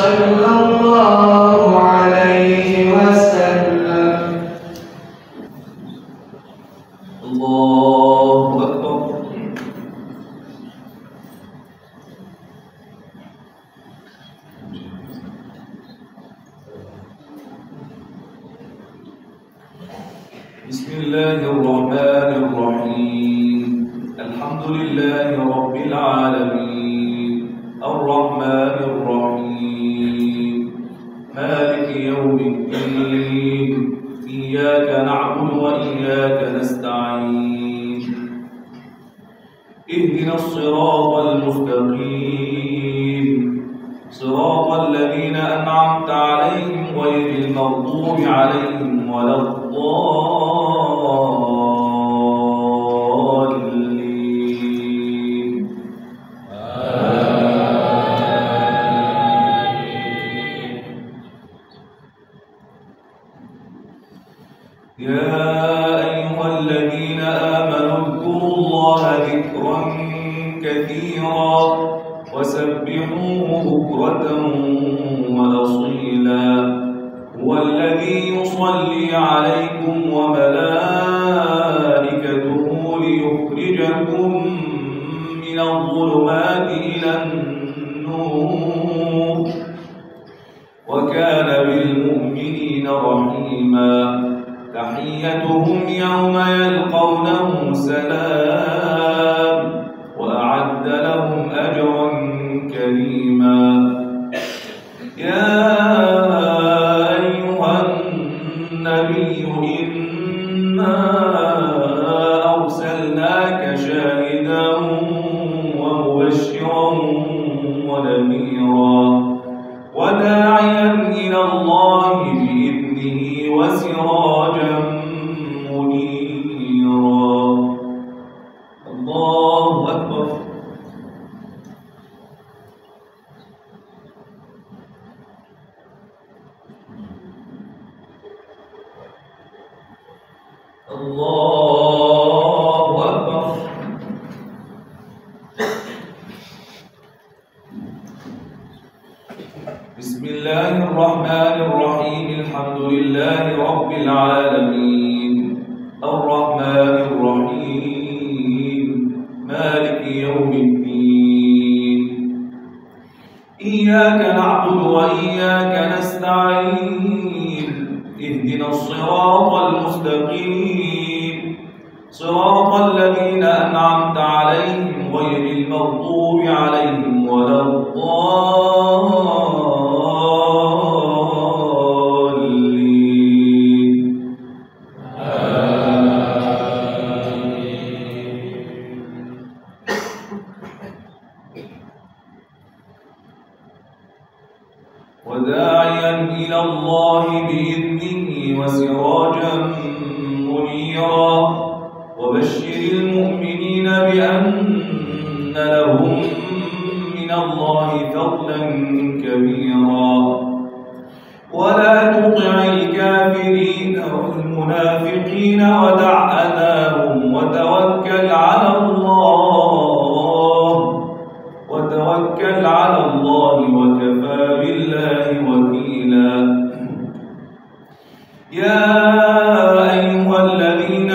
صلى الله عليه وسلم. الله أكبر. بسم الله الرحمن الرحيم. الحمد لله رب العالمين الرحمن الرحيم مالك يوم الدين إياك نعبد وإياك نستعين اهدنا الصراط المستقيم صراط الذين أنعمت عليهم غير المغضوب عليهم ولا الضالين. يا أيها الذين آمنوا اذكروا الله ذكرا كثيرا وسبحوه بكرة وأصيلا هو الذي يصلي عليكم وملائكته ليخرجكم من الظلمات إلى النور وكان بالمؤمنين رحيما تحيتهم يوم يلقونه سلام وأعد لهم أجرا كريما. يا أيها النبي إنا أرسلناك شاهدا ومبشرا ونذيرا وداعيا إلى الله بإذنه وسراجا منيرا. الله أكبر. الله أكبر. بسم الله الرحمن الرحيم الحمد لله رب العالمين الرحمن الرحيم مالك يوم الدين إياك نعبد وإياك نستعين اهدنا الصراط المستقيم صراط الذين أنعمت عليهم غير المغضوب عليهم ولا الضالين. وداعيا إلى الله بإذنه وسراجا منيرا وبشر المؤمنين بأن لهم من الله فضلا كبيرا ولا تطع الكافرين والمنافقين ودع أذاهم وتوكل على الله وكفى بالله وكيلا. يا أيها الذين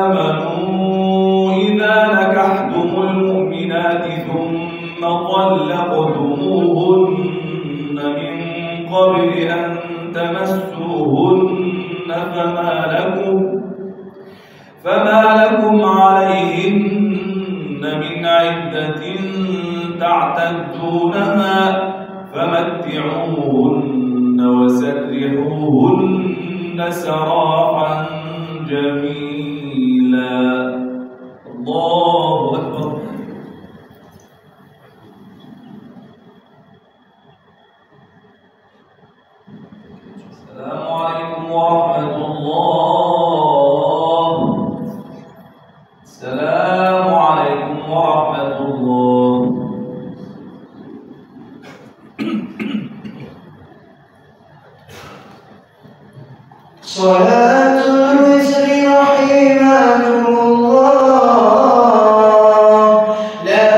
آمنوا إذا نكحتم المؤمنات ثم طلقتموهن من قبل أن تمسوهن فما لكم عليهن من عدة تعتدونها فمتعوهن وسرحوهن سراحا جميلا. الله أكبر. السلام عليكم ورحمة الله. السلام عليكم ورحمة الله. صلاة الوتر رحمكم الله. لا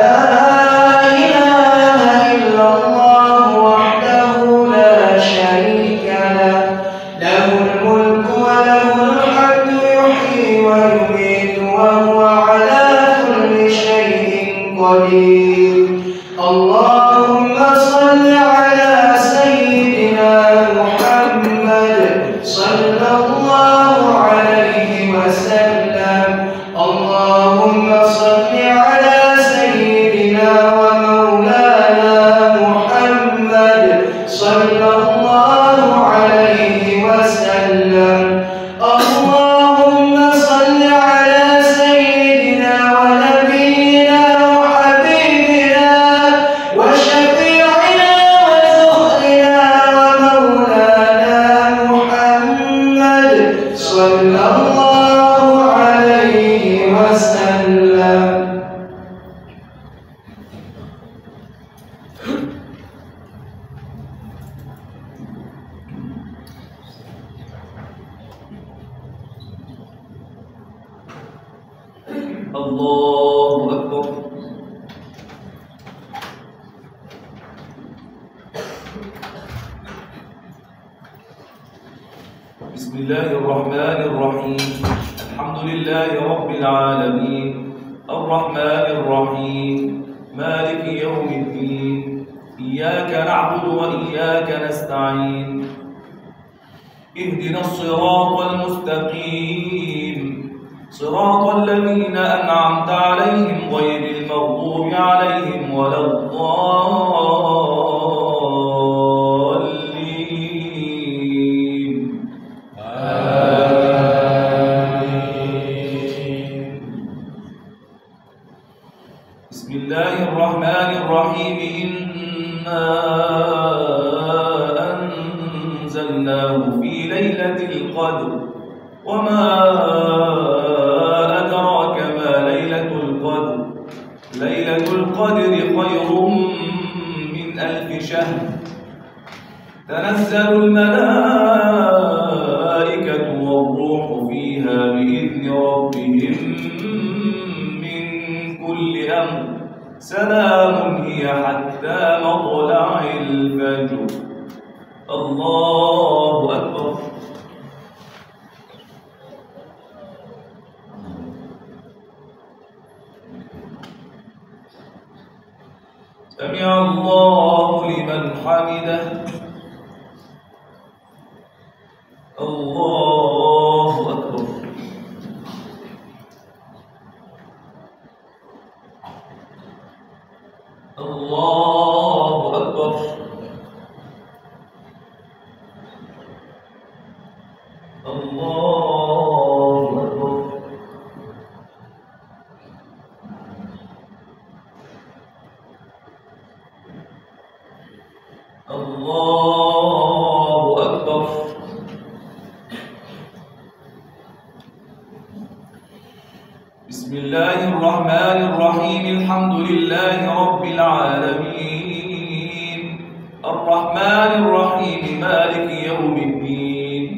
إله إلا الله وحده اللهم صل على سيدنا محمد صلى الله عليه وسلم. اللهم صل على سيدنا ومولانا محمد صلى الله عليه وسلم. اللهم صل على سيدنا ونبينا وحبيبنا وشفيعنا وزهرنا ومولانا محمد صلى الله عليه وسلم. الله أكبر. بسم الله الرحمن الرحيم. الحمد لله رب العالمين الرحمن الرحيم مالك يوم الدين إياك نعبد وإياك نستعين اهدنا الصراط المستقيم صراط الذين أنعمت عليهم غير المغضوب عليهم ولا الضالين. آمين. بسم الله الرحمن الرحيم. إنا أنزلناه في ليلة القدر وما أدراك ما ليلة القدر. ليلة القدر خير من 1000 شهر. تنزل الملائكة والروح فيها بإذن ربهم من كل أمر. سلام هي حتى مطلع الفجر. الله أكبر. سمع الله لمن حمده. الله أكبر. الله أكبر. الله أكبر. الله أكبر. بسم الله الرحمن الرحيم. الحمد لله رب العالمين الرحمن الرحيم مالك يوم الدين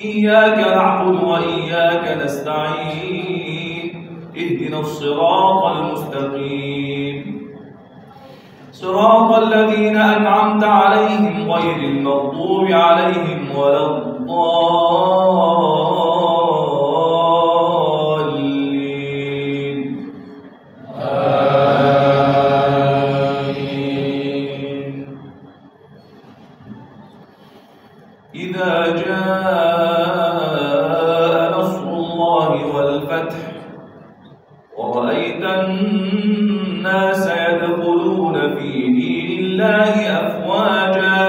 إياك نعبد وإياك نستعين اهدنا الصراط المستقيم صراط الذين أنعمت عليهم غير المغضوب عليهم ولا الضالين. آمين. إذا جاء نصر الله والفتح ورأيت الناس يدخلون في دين الله أفواجا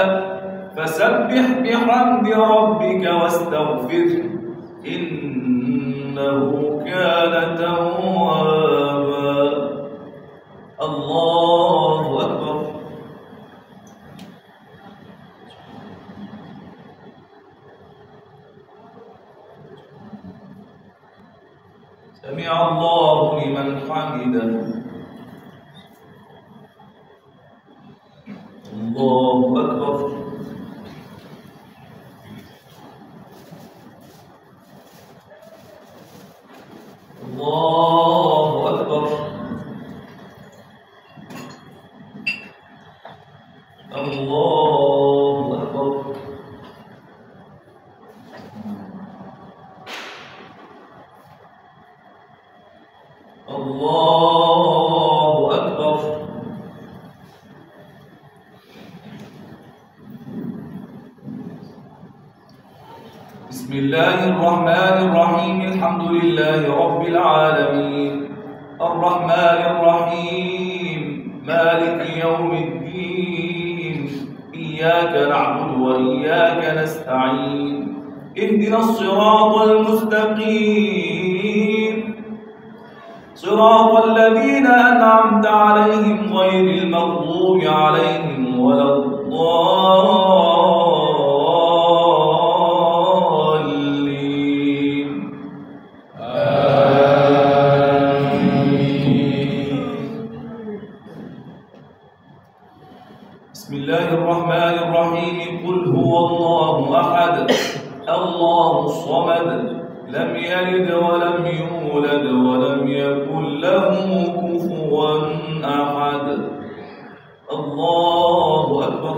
فسبح بحمد ربك واستغفره إنه كان توابا. الله أكبر. سمع الله لمن حمده. الله أكبر. الله أكبر. الله أكبر. الله أكبر. بسم الله الرحمن الرحيم الحمد لله رب العالمين الرحمن الرحيم مالك يوم الدين إياك نعبد وإياك نستعين اهدنا الصراط المستقيم صراط الذين أنعمت عليهم غير المغضوب عليهم ولا الضالين آمين. بسم الله الرحمن الرحيم قل هو الله أحد الله الصمد لم يلد ولم يولد ولم يكن له كفوا أحد الله أكبر.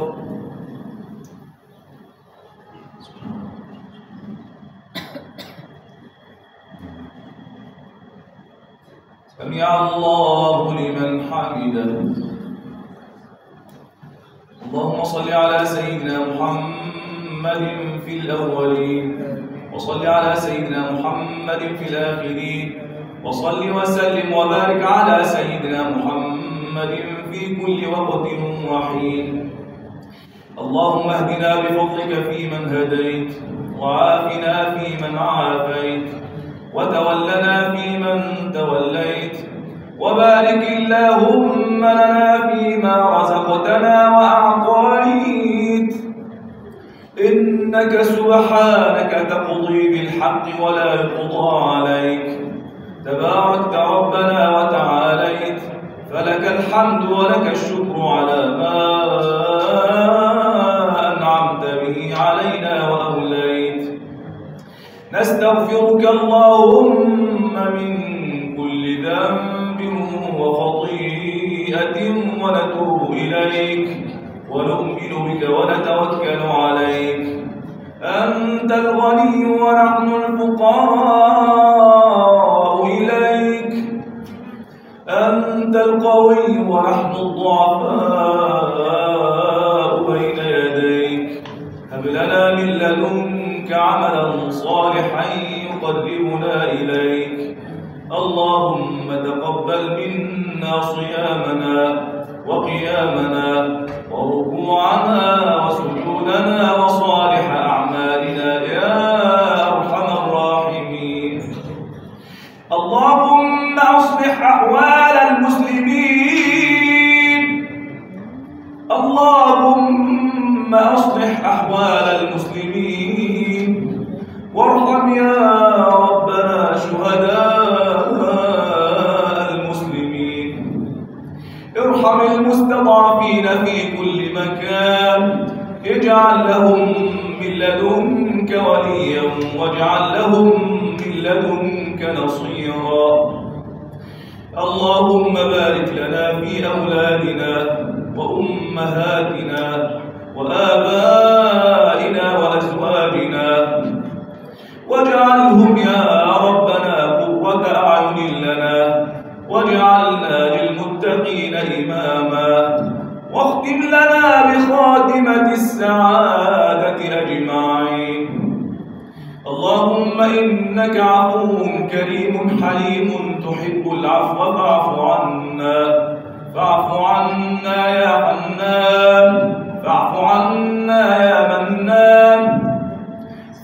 سمع الله لمن حمده. اللهم صل على سيدنا محمد في الأولين وصل على سيدنا محمد في الآخرين وصل وسلم وبارك على سيدنا محمد في كل وقت وحين. اللهم اهدنا بفضلك فيمن هديت وعافنا فيمن عافيت وتولنا فيمن توليت وبارك اللهم لنا فيما رزقتنا وأعطيت إنك سبحانك تقضي بالحق ولا يقضى عليك تباركت ربنا وتعاليت فلك الحمد ولك الشكر على ما أنعمت به علينا وأوليت. نستغفرك اللهم من كل ذنب وخطيئة ونتوب إليك ونؤمن بك ونتوكل عليك. أنت الغني ونحن الفقراء إليك أنت القوي ونحن الضعفاء بين يديك. هب لنا من لدنك عملا صالحا يقربنا إليك. اللهم تقبل منا صيامنا وقيامنا وركوعنا وسجودنا وصالح أعمالنا يا أرحم الراحمين. اللهم أصلح أحوال المسلمين. اللهم أصلح أحوال المسلمين وارحم يا ربنا شهداء المسلمين. ارحم المستضعفين في كل مكان. اجعل لهم من لدنك وليا واجعل لهم من لدنك نصيرا. اللهم بارك لنا في أولادنا وأمهاتنا وآبائنا وأزواجنا واجعلهم يا ربنا قرة أعين لنا واجعلنا للمتقين إماما واختم لنا بخاتمة السعادة أجمعين. اللهم إنك عفو كريم حليم تحب العفو فاعف عنا. فاعف عنا يا حنان فاعف عنا يا منان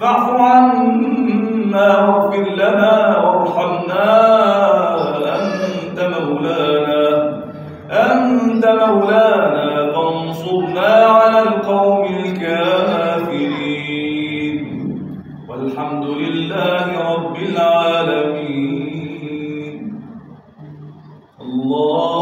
فاعف عنا واغفر لنا وارحمنا. أنت مولانا فانصرنا على القوم الكافرين والحمد لله رب العالمين. الله